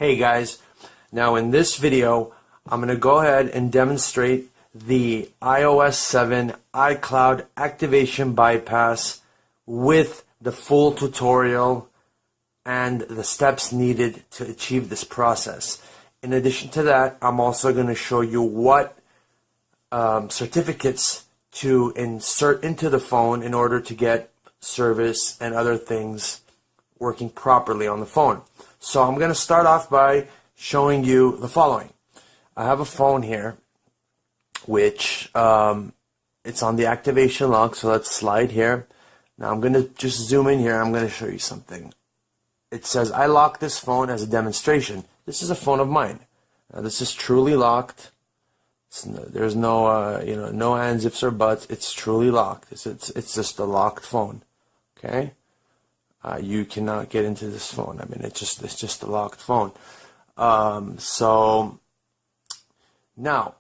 Hey guys, now in this video I'm going to go ahead and demonstrate the iOS 7 iCloud activation bypass with the full tutorial and the steps needed to achieve this process. In addition to that, I'm also going to show you what certificates to insert into the phone in order to get service and other things working properly on the phone. So I'm going to start off by showing you the following. I have a phone here which it's on the activation log, so let's slide here. Now I'm going to just zoom in here. I'm going to show you something. It says I locked this phone as a demonstration. This is a phone of mine. Now this is truly locked. There's no no ands, ifs, or buts. It's truly locked. It's just a locked phone. Okay. You cannot get into this phone. I mean, it's just a locked phone. So now,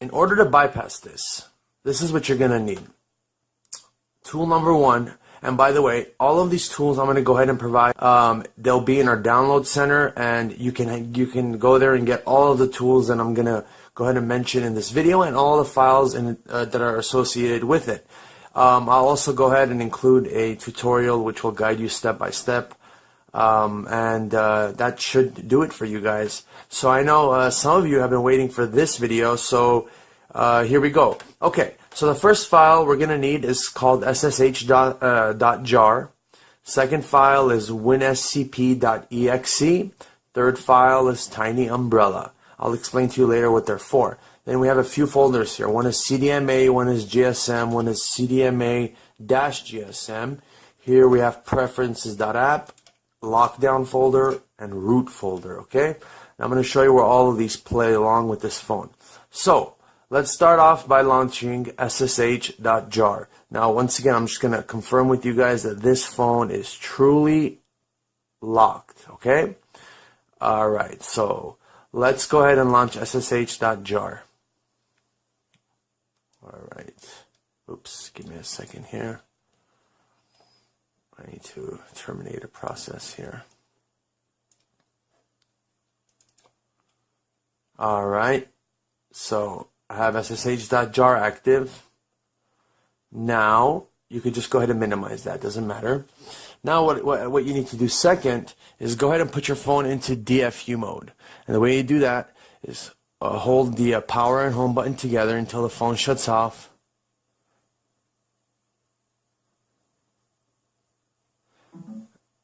in order to bypass this is what you're gonna need. Tool number one, and by the way, all of these tools I'm gonna go ahead and provide. They'll be in our download center, and you can go there and get all of the tools that I'm gonna go ahead and mention in this video and all the files that are associated with it. I'll also go ahead and include a tutorial which will guide you step by step, and that should do it for you guys. So I know some of you have been waiting for this video, so here we go. Okay, so the first file we're going to need is called ssh.jar. Second file is winscp.exe. Third file is tinyumbrella. I'll explain to you later what they're for. Then we have a few folders here. One is CDMA, one is GSM, one is CDMA-GSM. Here we have preferences.app, lockdown folder, and root folder, okay? Now I'm going to show you where all of these play along with this phone. So, let's start off by launching ssh.jar. Now, once again, I'm just going to confirm with you guys that this phone is truly locked, okay? Alright, so let's go ahead and launch ssh.jar. Alright, oops, give me a second here. I need to terminate a process here. Alright, so I have ssh.jar active. Now, you could just go ahead and minimize that, doesn't matter. Now what you need to do second is go ahead and put your phone into DFU mode. And the way you do that is hold the power and home button together until the phone shuts off.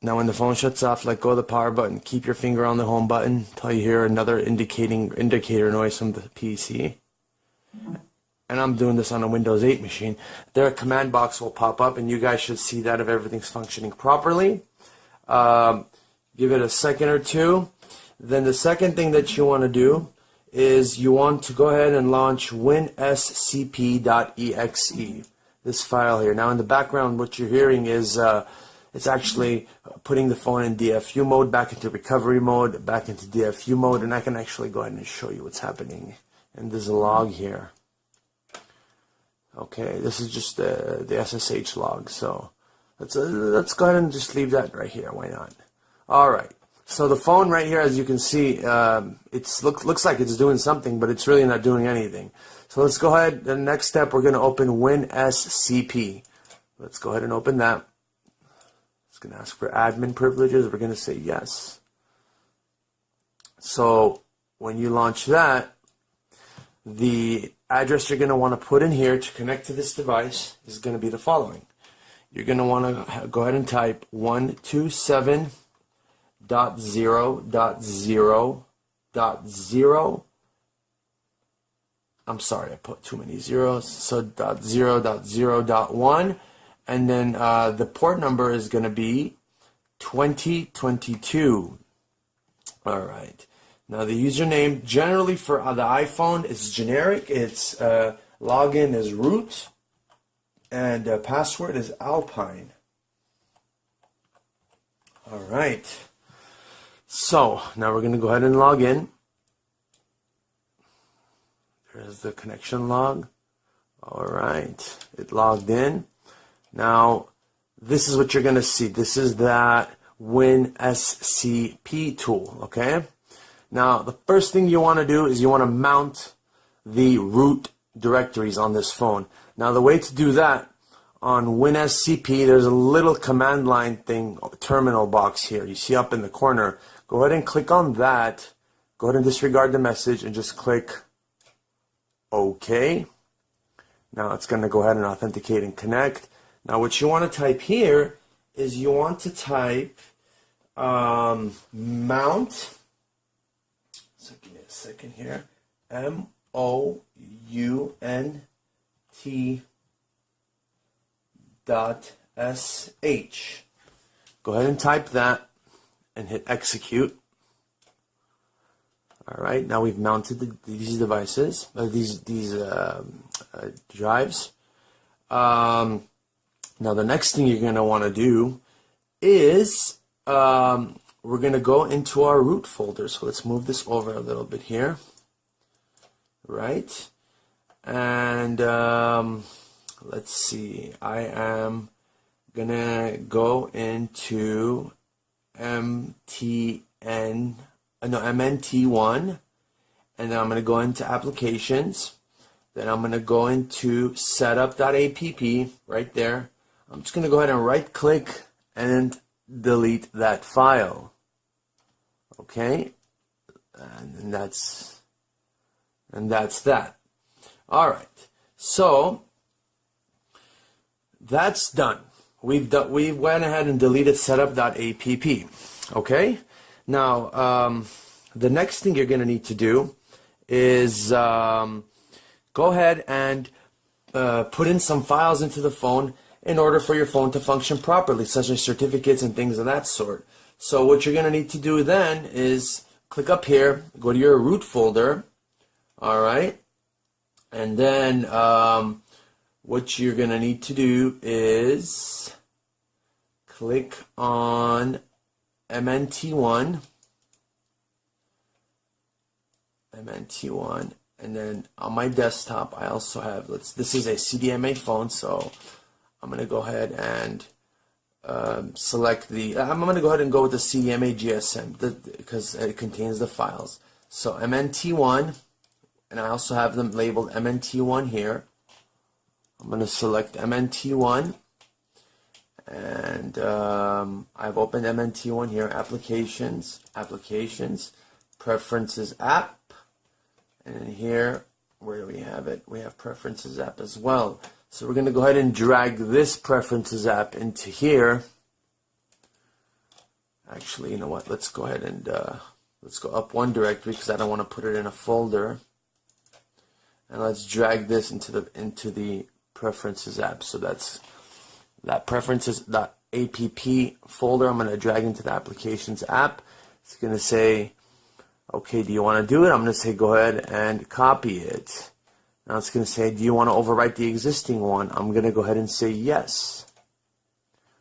Now when the phone shuts off, let go of the power button. Keep your finger on the home button until you hear another indicator noise from the PC. And I'm doing this on a Windows 8 machine. There a command box will pop up and you guys should see that if everything's functioning properly. Give it a second or two. Then the second thing that you want to do is you want to go ahead and launch winscp.exe, this file here. Now in the background what you're hearing is it's actually putting the phone in DFU mode, back into recovery mode, back into DFU mode, and I can actually go ahead and show you what's happening. And there's a log here. Okay, this is just the SSH log, so let's go ahead and just leave that right here. Why not? Alright. So the phone right here, as you can see, it looks like it's doing something, but it's really not doing anything. So let's go ahead. The next step, we're going to open WinSCP. Let's go ahead and open that. It's going to ask for admin privileges. We're going to say yes. So when you launch that, the address you're going to want to put in here to connect to this device is going to be the following. You're going to want to go ahead and type 127.0.0.0. I'm sorry, I put too many zeros. So .0.0.1, and then the port number is going to be 2022. All right. Now the username generally for the iPhone is generic. It's login is root, and password is Alpine. All right. So now we're going to go ahead and log in. There's the connection log. All right, it logged in. Now this is what you're going to see. This is that WinSCP tool, okay? Now, the first thing you want to do is you want to mount the root directories on this phone. Now, the way to do that, on WinSCP, there's a little command line thing, terminal box here. You see up in the corner. Go ahead and click on that. Go ahead and disregard the message and just click OK. Now it's going to go ahead and authenticate and connect. Now what you want to type here is you want to type mount. So give me a second here. MOUNT .sh. Go ahead and type that and hit execute. All right, now we've mounted these devices, these drives. Now the next thing you're going to want to do is we're going to go into our root folder. So let's move this over a little bit here. Right, and let's see. I am gonna go into MNT1, and then I'm gonna go into applications. Then I'm gonna go into setup.app right there. I'm just gonna go ahead and right click and delete that file. Okay, and that's that. All right, so that's done. We went ahead and deleted setup.app. Okay, now the next thing you're going to need to do is go ahead and put in some files into the phone in order for your phone to function properly, such as certificates and things of that sort. So what you're going to need to do then is click up here, go to your root folder. All right, and then what you're going to need to do is click on MNT1, and then on my desktop I also have, this is a CDMA phone, so I'm going to go ahead and select I'm going to go ahead and go with the CDMA GSM because it contains the files. So MNT1, and I also have them labeled MNT1 here. I'm going to select MNT1, and I've opened MNT1 here, applications, preferences app, and here, where do we have it? We have preferences app as well. So we're going to go ahead and drag this preferences app into here. Actually, you know what? Let's go ahead and let's go up one directory because I don't want to put it in a folder. And let's drag this into the preferences app. So that's that preferences.app folder. I'm going to drag into the applications app. It's going to say, okay, do you want to do it? I'm going to say go ahead and copy it. Now it's going to say, do you want to overwrite the existing one? I'm going to go ahead and say yes.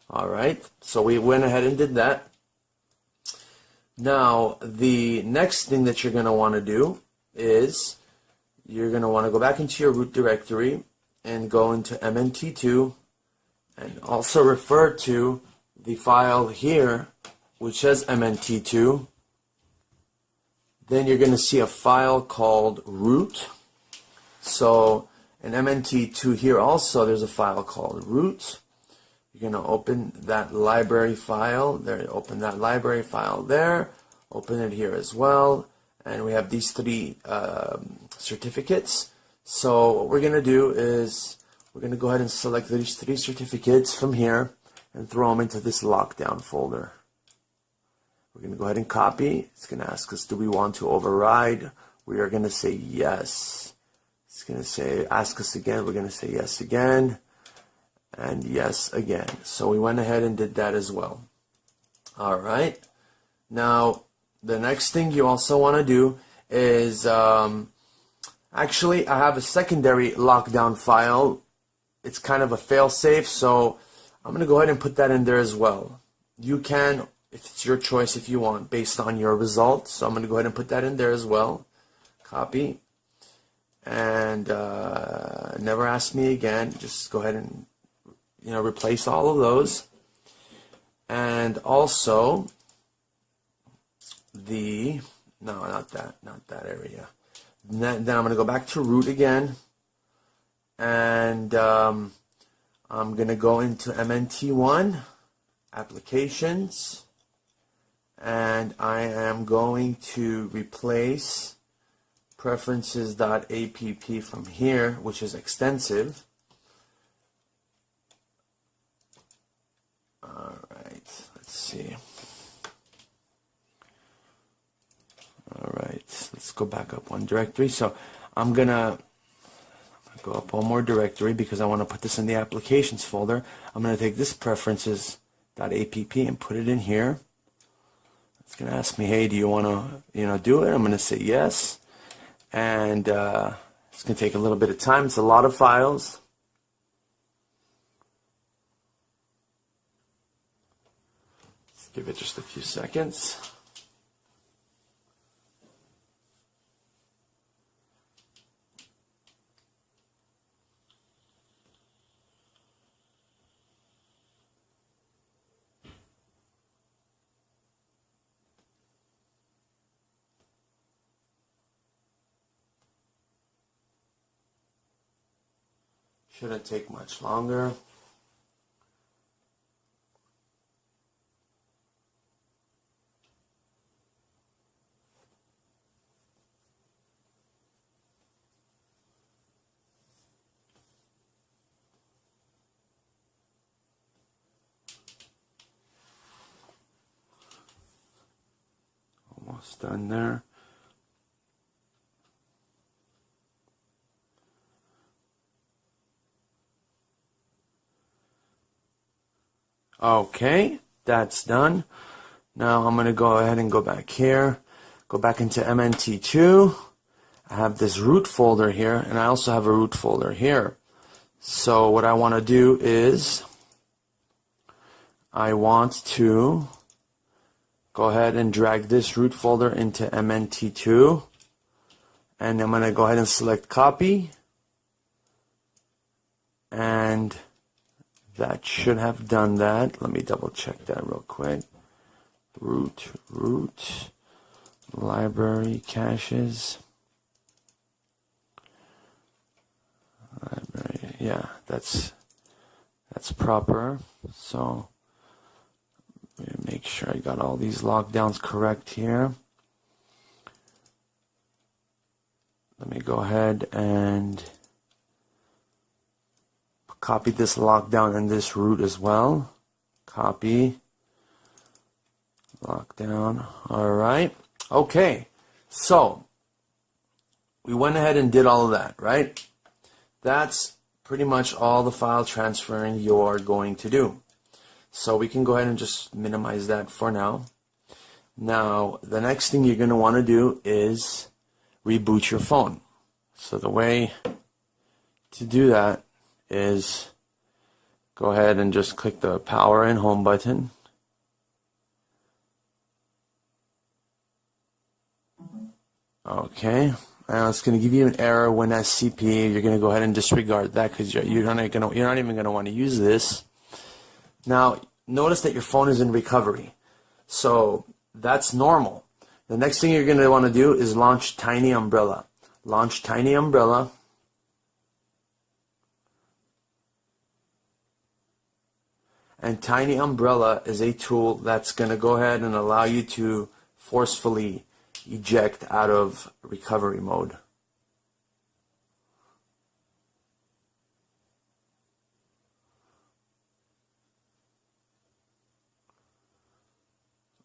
All right, so we went ahead and did that. Now the next thing that you're going to want to do is you're going to want to go back into your root directory and go into MNT2 and also refer to the file here which says MNT2. Then you're going to see a file called root. So in MNT2 here also there's a file called root. You're going to open that library file there, open that library file there, open it here as well, and we have these three certificates. So what we're going to do is we're going to go ahead and select these three certificates from here and throw them into this lockdown folder. We're going to go ahead and copy. It's going to ask us, do we want to override? We are going to say yes. It's going to say, ask us again. We're going to say yes again and yes again. So we went ahead and did that as well. All right. Now, the next thing you also want to do is, actually, I have a secondary lockdown file. It's kind of a fail-safe, so I'm going to go ahead and put that in there as well. You can, if it's your choice, if you want, based on your results. So I'm going to go ahead and put that in there as well. Copy. And never ask me again. Just go ahead and replace all of those. and also the, no, not that area. Then I'm going to go back to root again, and I'm going to go into MNT1, applications, and I am going to replace preferences.app from here, which is extensive. Alright, let's see. Alright, let's go back up one directory. So I'm gonna go up one more directory because I want to put this in the applications folder. I'm going to take this preferences.app and put it in here. It's going to ask me, hey, do you want to do it? I'm going to say yes. And it's going to take a little bit of time. It's a lot of files. Let's give it just a few seconds. Shouldn't take much longer. Almost done there. Okay, that's done. Now I'm going to go ahead and go back here, go back into MNT2. I have this root folder here, and I also have a root folder here. So what I want to do is I want to go ahead and drag this root folder into MNT2, and I'm going to go ahead and select copy, and that should have done that. Let me double check that real quick. Root, library, caches. Library, yeah, that's proper. So make sure I got all these lockdowns correct here. Let me go ahead and copy this lockdown and this root as well. Copy, lockdown. All right. Okay. So we went ahead and did all of that, right? That's pretty much all the file transferring you're going to do. So we can go ahead and just minimize that for now. Now, the next thing you're going to want to do is reboot your phone. So the way to do that is go ahead and just click the power and home button. Okay, now it's going to give you an error when SCP. You're going to go ahead and disregard that because you're not even going to want to use this. Now, notice that your phone is in recovery, so that's normal. The next thing you're going to want to do is launch Tiny Umbrella. Launch Tiny Umbrella. And Tiny Umbrella is a tool that's going to go ahead and allow you to forcefully eject out of recovery mode.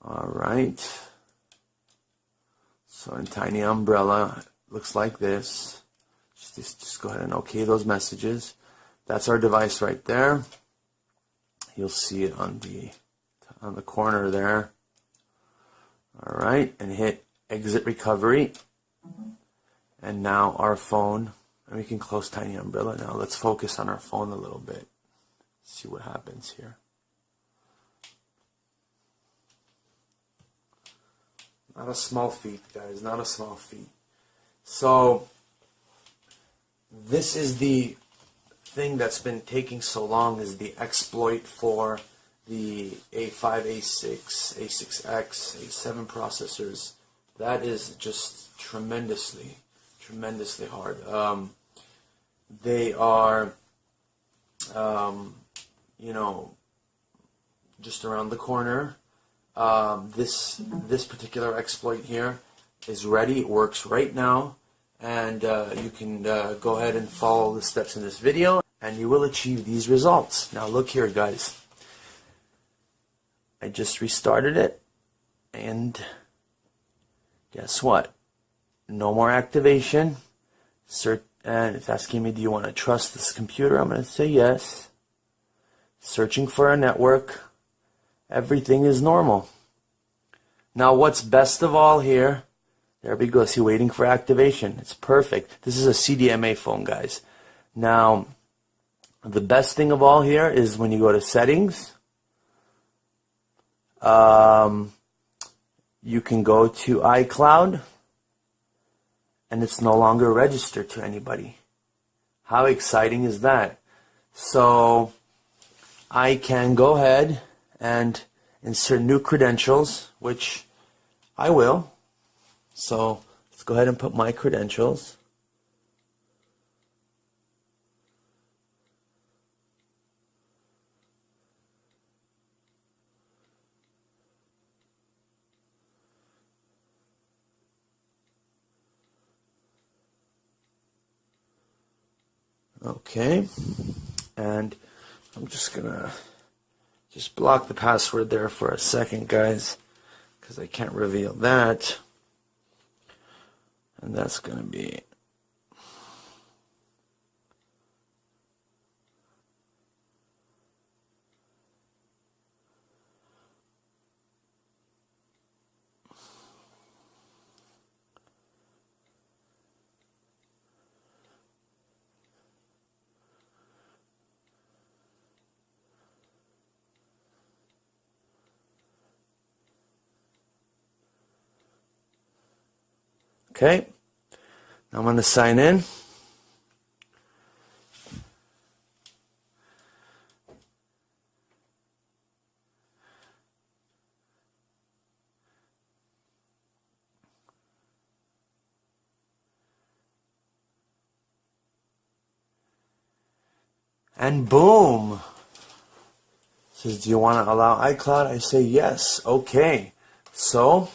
Alright. So in Tiny Umbrella, it looks like this. Just go ahead and OK those messages. That's our device right there. You'll see it on the corner there. All right, and hit exit recovery. And now our phone, and we can close Tiny Umbrella now. Let's focus on our phone a little bit. See what happens here. Not a small feat, guys, not a small feat. So this is the thing that's been taking so long, is the exploit for the A5, A6, A6X, A7 processors, that is just tremendously hard. They are, you know, just around the corner. This particular exploit here is ready. It works right now, and you can go ahead and follow the steps in this video, and you will achieve these results. Now look here, guys. I just restarted it, and guess what? No more activation. And it's asking me, do you want to trust this computer? I'm going to say yes. Searching for a network. Everything is normal. Now what's best of all here, there we go, see, waiting for activation. It's perfect. This is a CDMA phone, guys. Now, the best thing of all here is when you go to settings, you can go to iCloud, and it's no longer registered to anybody. How exciting is that? So I can go ahead and insert new credentials, which I will. So let's go ahead and put my credentials. Okay, and I'm just gonna block the password there for a second, guys, because I can't reveal that. And that's gonna be okay. Now I'm going to sign in. And boom. It says, do you want to allow iCloud? I say yes. Okay. So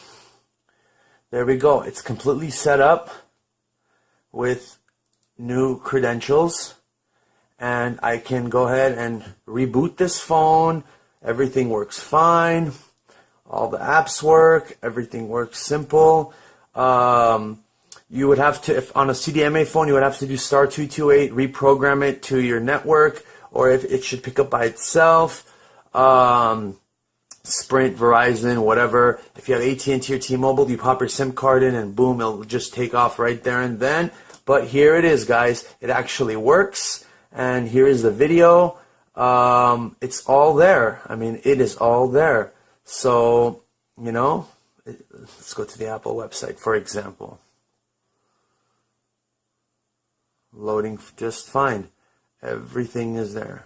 there we go. It's completely set up with new credentials, and I can go ahead and reboot this phone. Everything works fine. All the apps work. Everything works simple. You would have to, if on a CDMA phone, you would have to do *228, reprogram it to your network, or if it should pick up by itself. Sprint, Verizon, whatever. If you have AT&T or T-Mobile, you pop your SIM card in and boom, it'll just take off right there and then. But here it is, guys. It actually works. And here is the video. It's all there. I mean, it is all there. So, you know, let's go to the Apple website, for example. Loading just fine. Everything is there.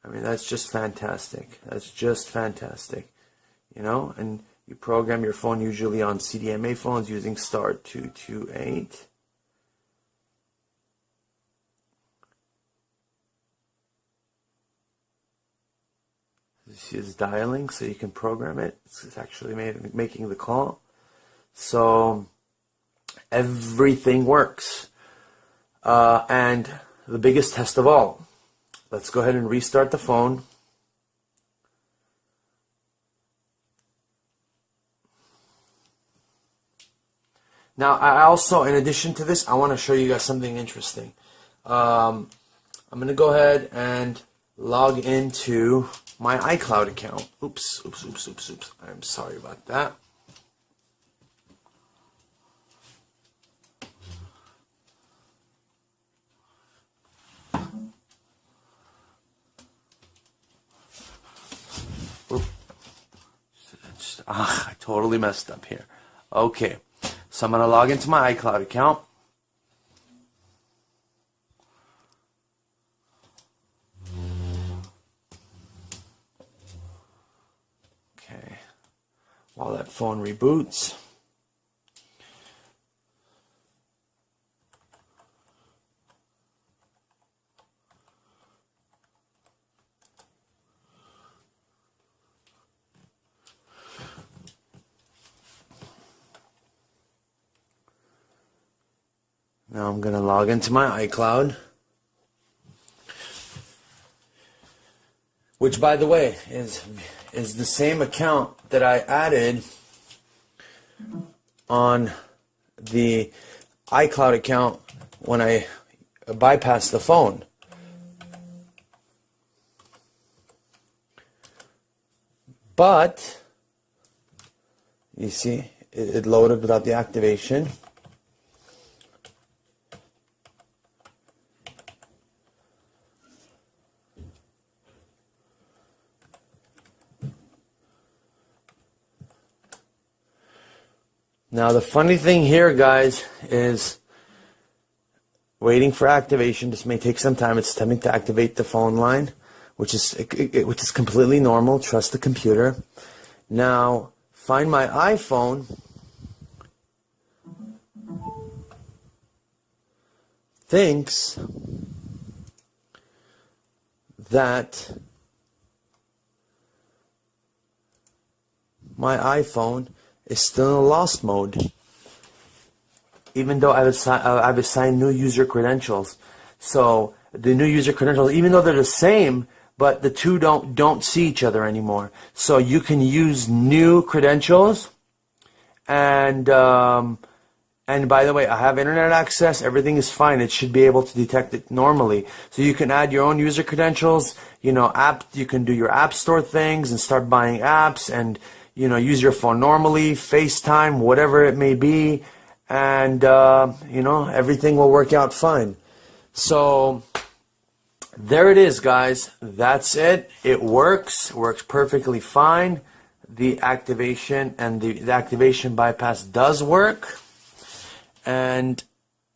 I mean, that's just fantastic. That's just fantastic. You know, and you program your phone usually on CDMA phones using *228. This is dialing, so you can program it. It's actually making the call. So everything works. And the biggest test of all. Let's go ahead and restart the phone. Now, I also, in addition to this, I want to show you guys something interesting. I'm going to go ahead and log into my iCloud account. Oops. I'm sorry about that. I totally messed up here. Okay, so I'm going to log into my iCloud account. while that phone reboots. Now I'm going to log into my iCloud, which, by the way, is the same account that I added on the iCloud account when I bypassed the phone. But you see, it loaded without the activation. Now the funny thing here, guys, is waiting for activation. This may take some time. It's attempting to activate the phone line, which is completely normal. Trust the computer. Now find my iPhone. Thinks that my iPhone is still in lost mode, even though I've assigned new user credentials. So the new user credentials, even though they're the same, but the two don't see each other anymore. So you can use new credentials, and by the way, I have internet access. Everything is fine. It should be able to detect it normally. So you can add your own user credentials. You know, you can do your app store things and start buying apps, and use your phone normally, FaceTime, whatever it may be, and everything will work out fine. So there it is, guys. That's it. It works perfectly fine. The activation and the activation bypass does work, and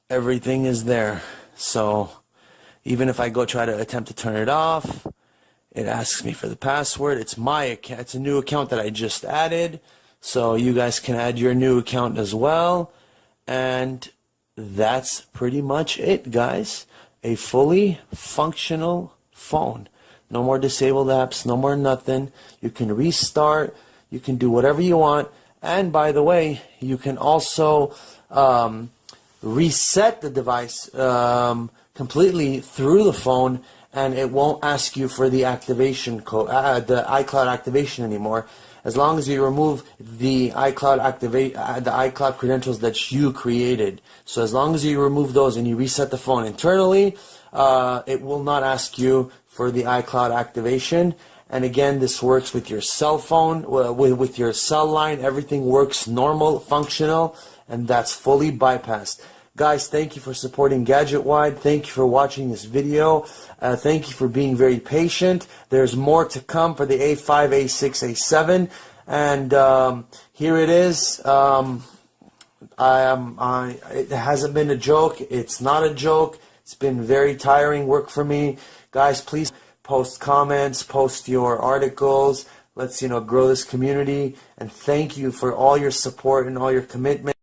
everything is there. So even if I go try to attempt to turn it off, it asks me for the password. It's my account. It's a new account that I just added. So you guys can add your new account as well. And that's pretty much it, guys. A fully functional phone. No more disabled apps. No more nothing. You can restart. You can do whatever you want. And by the way, you can also reset the device completely through the phone, and it won't ask you for the activation code, the iCloud activation anymore, as long as you remove the iCloud credentials that you created. So as long as you remove those and you reset the phone internally, it will not ask you for the iCloud activation. And again, this works with your cell phone, with your cell line. Everything works normal, functional, and that's fully bypassed. Guys, thank you for supporting GadgetWide. Thank you for watching this video. Thank you for being very patient. There's more to come for the A5, A6, A7. And here it is. It hasn't been a joke. It's not a joke. It's been very tiring work for me. Guys, please post comments, post your articles. Let's, grow this community. And thank you for all your support and all your commitment.